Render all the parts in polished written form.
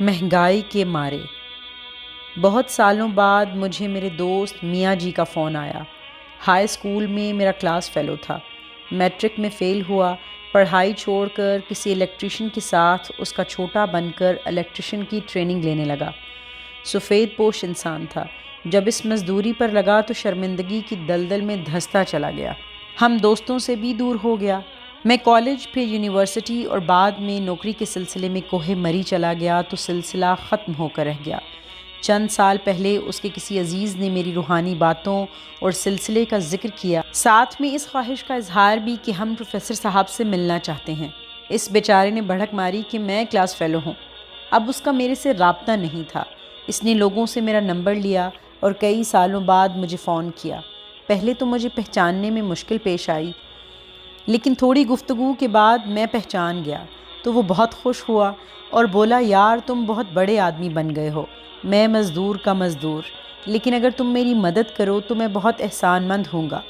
مہنگائی کے مارے بہت سالوں بعد مجھے میرے دوست میاں جی کا فون آیا۔ ہائی اسکول میں میرا کلاس فیلو تھا، میٹرک میں فیل ہوا، پڑھائی چھوڑ کر کسی الیکٹریشین کے ساتھ اس کا چھوٹا بن کر الیکٹریشین کی ٹریننگ لینے لگا۔ سفید پوش انسان تھا، جب اس مزدوری پر لگا تو شرمندگی کی دلدل میں دھنستا چلا گیا، ہم دوستوں سے بھی دور ہو گیا۔ میں کالج پھر یونیورسٹی اور بعد میں نوکری کے سلسلے میں کوہ مری چلا گیا تو سلسلہ ختم ہو کر رہ گیا۔ چند سال پہلے اس کے کسی عزیز نے میری روحانی باتوں اور سلسلے کا ذکر کیا، ساتھ میں اس خواہش کا اظہار بھی کہ ہم پروفیسر صاحب سے ملنا چاہتے ہیں۔ اس بیچارے نے بھڑک ماری کہ میں کلاس فیلو ہوں۔ اب اس کا میرے سے رابطہ نہیں تھا۔ اس نے لوگوں سے میرا نمبر لیا اور کئی سالوں بعد مجھے فون کیا۔ پہلے تو مجھے پہچاننے میں مشکل پیش آئی، لیکن تھوڑی گفتگو کے بعد میں پہچان گیا تو وہ بہت خوش ہوا اور بولا، یار تم بہت بڑے آدمی بن گئے ہو، میں مزدور کا مزدور، لیکن اگر تم میری مدد کرو تو میں بہت احسان مند ہوں گا۔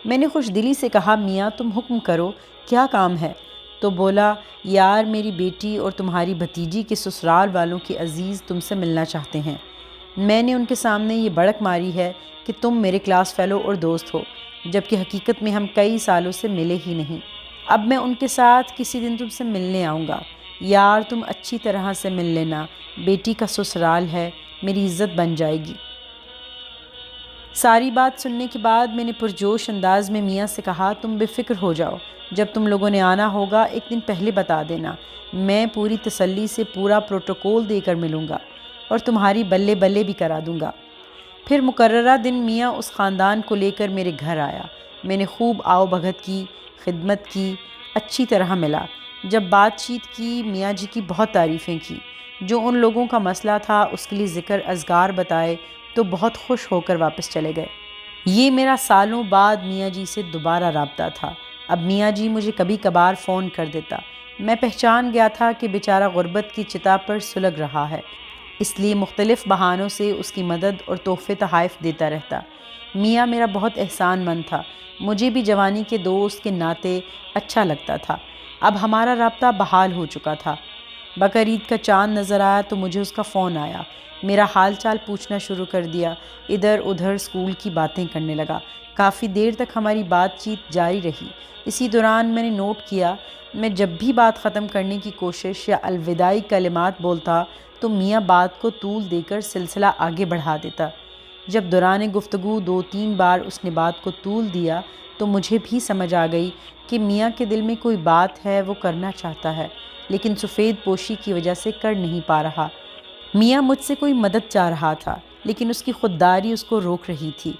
میں نے خوش دلی سے کہا، میاں تم حکم کرو، کیا کام ہے؟ تو بولا، یار میری بیٹی اور تمہاری بھتیجی کے سسرال والوں کے عزیز تم سے ملنا چاہتے ہیں۔ میں نے ان کے سامنے یہ بڑک ماری ہے کہ تم میرے کلاس فیلو اور دوست ہو، جبکہ حقیقت میں ہم کئی سالوں سے ملے ہی نہیں۔ اب میں ان کے ساتھ کسی دن تم سے ملنے آؤں گا، یار تم اچھی طرح سے مل لینا، بیٹی کا سسرال ہے، میری عزت بن جائے گی۔ ساری بات سننے کے بعد میں نے پرجوش انداز میں میاں سے کہا، تم بے فکر ہو جاؤ، جب تم لوگوں نے آنا ہوگا ایک دن پہلے بتا دینا، میں پوری تسلی سے پورا پروٹوکول دے کر ملوں گا اور تمہاری بلے بلے بھی کرا دوں گا۔ پھر مقررہ دن میاں اس خاندان کو لے کر میرے گھر آیا۔ میں نے خوب آؤ بھگت کی، خدمت کی، اچھی طرح ملا۔ جب بات چیت کی، میاں جی کی بہت تعریفیں کی، جو ان لوگوں کا مسئلہ تھا اس کے لیے ذکر اذکار بتائے تو بہت خوش ہو کر واپس چلے گئے۔ یہ میرا سالوں بعد میاں جی سے دوبارہ رابطہ تھا۔ اب میاں جی مجھے کبھی کبھار فون کر دیتا۔ میں پہچان گیا تھا کہ بیچارہ غربت کی چتا پر سلگ رہا ہے، اس لیے مختلف بہانوں سے اس کی مدد اور تحفے تحائف دیتا رہتا۔ میاں میرا بہت احسان مند تھا، مجھے بھی جوانی کے دوست کے ناطے اچھا لگتا تھا۔ اب ہمارا رابطہ بحال ہو چکا تھا۔ بقرعید کا چاند نظر آیا تو مجھے اس کا فون آیا، میرا حال چال پوچھنا شروع کر دیا، ادھر ادھر اسکول کی باتیں کرنے لگا۔ کافی دیر تک ہماری بات چیت جاری رہی۔ اسی دوران میں نے نوٹ کیا، میں جب بھی بات ختم کرنے کی کوشش یا الوداعی کلمات بولتا تو میاں بات کو طول دے کر سلسلہ آگے بڑھا دیتا۔ جب دوران گفتگو 2-3 بار اس نے بات کو طول دیا تو مجھے بھی سمجھ آ گئی کہ میاں کے دل میں کوئی بات ہے، وہ کرنا چاہتا ہے لیکن سفید پوشی کی وجہ سے کر نہیں پا رہا۔ میاں مجھ سے کوئی مدد چاہ رہا تھا لیکن اس کی خودداری اس کو روک رہی تھی،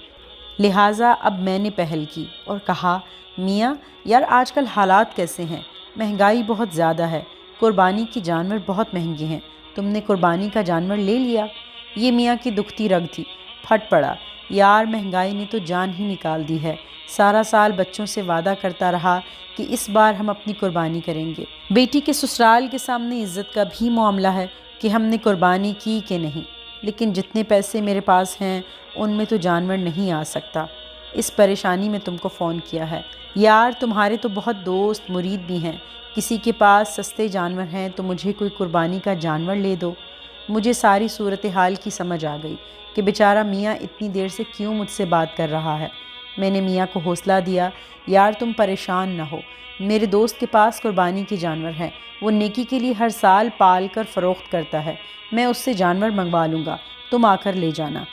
لہٰذا اب میں نے پہل کی اور کہا، میاں یار آج کل حالات کیسے ہیں، مہنگائی بہت زیادہ ہے، قربانی کے جانور بہت مہنگے ہیں، تم نے قربانی کا جانور لے لیا؟ یہ میاں کی دکھتی رگ تھی، پھٹ پڑا، یار مہنگائی نے تو جان ہی نکال دی ہے، سارا سال بچوں سے وعدہ کرتا رہا کہ اس بار ہم اپنی قربانی کریں گے، بیٹی کے سسرال کے سامنے عزت کا بھی معاملہ ہے کہ ہم نے قربانی کی کہ نہیں، لیکن جتنے پیسے میرے پاس ہیں ان میں تو جانور نہیں آ سکتا، اس پریشانی میں تم کو فون کیا ہے۔ یار تمہارے تو بہت دوست مرید بھی ہیں، کسی کے پاس سستے جانور ہیں تو مجھے کوئی قربانی کا جانور لے دو۔ مجھے ساری صورتحال کی سمجھ آ گئی کہ بیچارہ میاں اتنی دیر سے کیوں مجھ سے بات کر رہا ہے۔ میں نے میاں کو حوصلہ دیا، یار تم پریشان نہ ہو، میرے دوست کے پاس قربانی کے جانور ہیں، وہ نیکی کے لیے ہر سال پال کر فروخت کرتا ہے، میں اس سے جانور منگوا لوں گا، تم آ کر لے جانا۔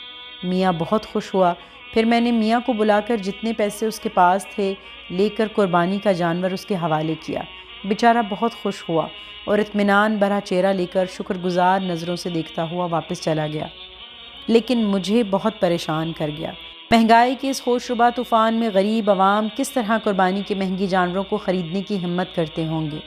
میاں بہت خوش ہوا۔ پھر میں نے میاں کو بلا کر جتنے پیسے اس کے پاس تھے لے کر قربانی کا جانور اس کے حوالے کیا۔ بیچارہ بہت خوش ہوا اور اطمینان بھرا چہرہ لے کر شکر گزار نظروں سے دیکھتا ہوا واپس چلا گیا، لیکن مجھے بہت پریشان کر گیا۔ مہنگائی کے اس ہوش ربا طوفان میں غریب عوام کس طرح قربانی کے مہنگے جانوروں کو خریدنے کی ہمت کرتے ہوں گے؟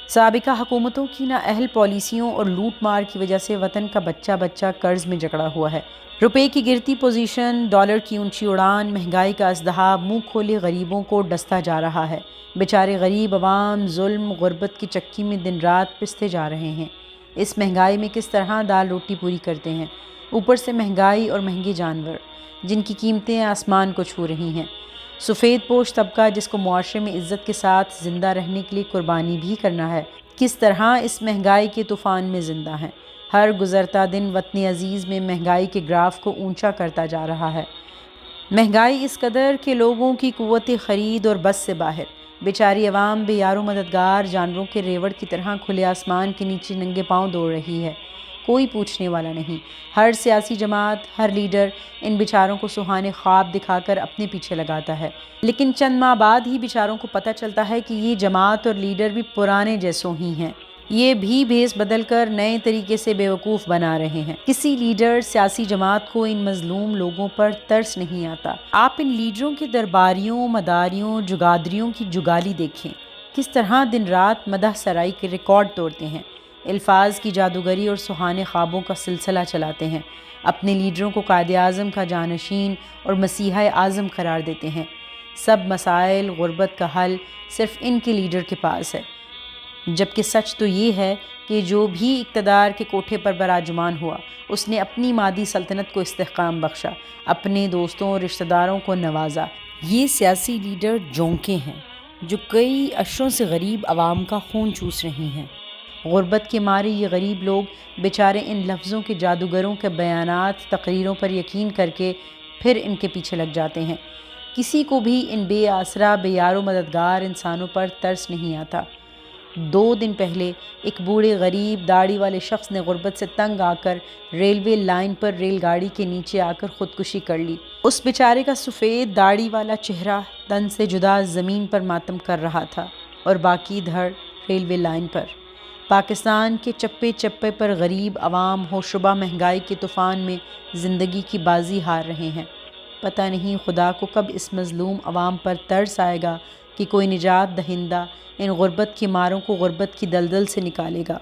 سابقہ حکومتوں کی نااہل پالیسیوں اور لوٹ مار کی وجہ سے وطن کا بچہ بچہ قرض میں جکڑا ہوا ہے۔ روپے کی گرتی پوزیشن، ڈالر کی اونچی اڑان، مہنگائی کا ازدحام منہ کھولے غریبوں کو ڈستا جا رہا ہے۔ بیچارے غریب عوام ظلم غربت کی چکی میں دن رات پستے جا رہے ہیں۔ اس مہنگائی میں کس طرح دال روٹی پوری کرتے ہیں؟ اوپر سے مہنگائی اور مہنگے جانور جن کی قیمتیں آسمان کو چھو رہی ہیں۔ سفید پوش طبقہ جس کو معاشرے میں عزت کے ساتھ زندہ رہنے کے لیے قربانی بھی کرنا ہے، کس طرح اس مہنگائی کے طوفان میں زندہ ہیں۔ ہر گزرتا دن وطن عزیز میں مہنگائی کے گراف کو اونچا کرتا جا رہا ہے۔ مہنگائی اس قدر کہ لوگوں کی قوت خرید اور بس سے باہر، بیچاری عوام بے یار و مددگار جانوروں کے ریوڑ کی طرح کھلے آسمان کے نیچے ننگے پاؤں دوڑ رہی ہے۔ کوئی پوچھنے والا نہیں۔ ہر سیاسی جماعت، ہر لیڈر ان بیچاروں کو سہانے خواب دکھا کر اپنے پیچھے لگاتا ہے، لیکن چند ماہ بعد ہی بیچاروں کو پتہ چلتا ہے کہ یہ جماعت اور لیڈر بھی پرانے جیسوں ہی ہیں۔ یہ بھی بھیس بدل کر نئے طریقے سے بیوقوف بنا رہے ہیں۔ کسی لیڈر، سیاسی جماعت کو ان مظلوم لوگوں پر ترس نہیں آتا۔ آپ ان لیڈروں کے درباریوں، مداریوں، جگادریوں کی جگالی دیکھیں، کس طرح دن رات مدح سرائی کے ریکارڈ توڑتے ہیں، الفاظ کی جادوگری اور سہانے خوابوں کا سلسلہ چلاتے ہیں، اپنے لیڈروں کو قائد اعظم کا جانشین اور مسیحا اعظم قرار دیتے ہیں۔ سب مسائل، غربت کا حل صرف ان کے لیڈر کے پاس ہے، جبکہ سچ تو یہ ہے کہ جو بھی اقتدار کے کوٹھے پر براجمان ہوا، اس نے اپنی مادی سلطنت کو استحکام بخشا، اپنے دوستوں اور رشتہ داروں کو نوازا۔ یہ سیاسی لیڈر جونکے ہیں جو کئی عشروں سے غریب عوام کا خون چوس رہی ہیں۔ غربت کے مارے یہ غریب لوگ بیچارے ان لفظوں کے جادوگروں کے بیانات، تقریروں پر یقین کر کے پھر ان کے پیچھے لگ جاتے ہیں۔ کسی کو بھی ان بے آسرا، بے یار و مددگار انسانوں پر ترس نہیں آتا۔ 2 دن پہلے ایک بوڑھے غریب داڑھی والے شخص نے غربت سے تنگ آ کر ریلوے لائن پر ریل گاڑی کے نیچے آ کر خودکشی کر لی۔ اس بیچارے کا سفید داڑھی والا چہرہ تن سے جدا زمین پر ماتم کر رہا تھا اور باقی دھڑ ریلوے لائن پر۔ پاکستان کے چپے چپے پر غریب عوام ہوشربا مہنگائی کے طوفان میں زندگی کی بازی ہار رہے ہیں۔ پتہ نہیں خدا کو کب اس مظلوم عوام پر ترس آئے گا کہ کوئی نجات دہندہ ان غربت کی ماروں کو غربت کی دلدل سے نکالے گا۔